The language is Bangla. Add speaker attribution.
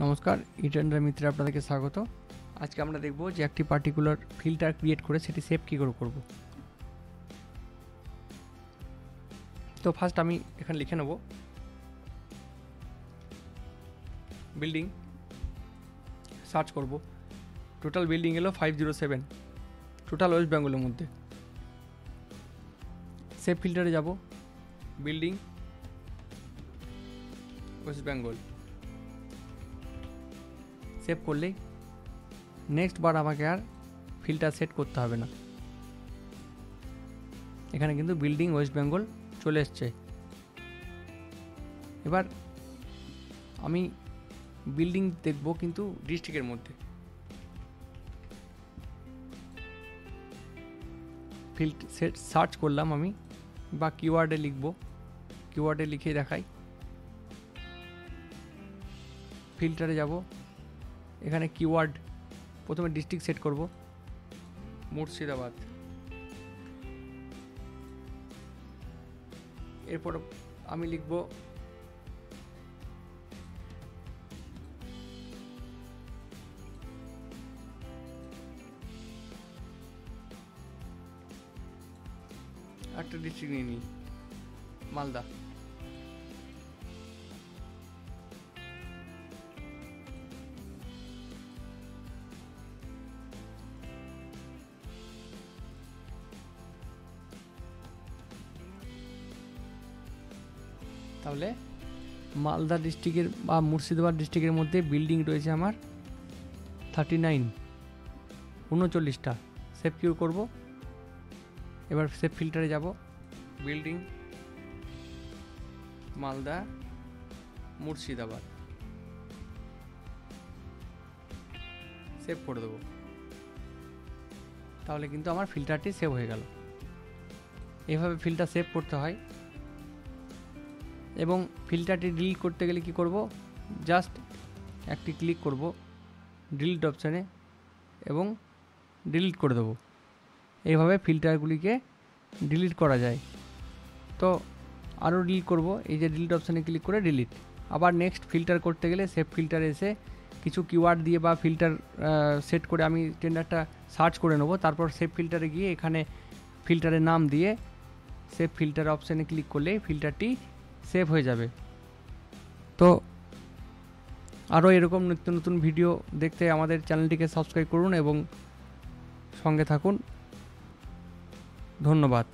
Speaker 1: নমস্কার, ইটেন্ডার মিত্রে আপনাদেরকে স্বাগত। আজকে আমরা দেখব যে একটি পার্টিকুলার ফিল্টার ক্রিয়েট করে সেটি সেভ কী করে করব। তো ফার্স্ট আমি এখানে লিখে নেব বিল্ডিং, সার্চ করব। টোটাল বিল্ডিং এলো 507, টোটাল ওয়েস্ট বেঙ্গলের মধ্যে। সেভ ফিল্টারে যাব, বিল্ডিং ওয়েস্ট বেঙ্গল, সেভ করলেই নেক্সট বার আমাকে আর ফিল্টার সেট করতে হবে না। এখানে কিন্তু বিল্ডিং ওয়েস্ট বেঙ্গল চলে এসছে। এবার আমি বিল্ডিং দেখব কিন্তু ডিস্ট্রিক্টের মধ্যে। সেট সার্চ করলাম আমি, বা কিওয়ার্ডে লিখব, কিওয়ার্ডে লিখে দেখাই। ফিল্টারে যাব, এখানে কিওয়ার্ড প্রথমে ডিস্ট্রিক্ট সেট করব, মুর্শিদাবাদ। এরপর আমি লিখব একটা ডিস্ট্রিক্ট নিয়ে নিই, মালদা। তাহলে মালদা ডিস্ট্রিক্টের বা মুর্শিদাবাদ ডিস্ট্রিক্টের মধ্যে বিল্ডিং রয়েছে আমার 39, 39টা। সেভ কিউ করব। এবার সেভ ফিল্টারে যাব, বিল্ডিং মালদা মুর্শিদাবাদ, সেভ করে দেবো। তাহলে কিন্তু আমার ফিল্টারটি সেভ হয়ে গেল। এভাবে ফিল্টার সেভ করতে হয়। এবং ফিল্টারটি ডিলিট করতে গেলে কি করব, জাস্ট একটি ক্লিক করব ডিলিট অপশানে এবং ডিলিট করে দেবো। এইভাবে ফিল্টারগুলিকে ডিলিট করা যায়। তো আরও ডিলিট করব, এই যে ডিলিট অপশানে ক্লিক করে ডিলিট। আবার নেক্সট ফিল্টার করতে গেলে সেভ ফিল্টারে এসে কিছু কিওয়ার্ড দিয়ে বা ফিল্টার সেট করে আমি টেন্ডারটা সার্চ করে নেব। তারপর সেভ ফিল্টারে গিয়ে এখানে ফিল্টারের নাম দিয়ে সেভ ফিল্টার অপশানে ক্লিক করলেই ফিল্টারটি সেভ হয়ে যাবে। তো আরও এরকম নিত্য নতুন ভিডিও দেখতে আমাদের চ্যানেলটিকে সাবস্ক্রাইব করুন এবং সঙ্গে থাকুন। ধন্যবাদ।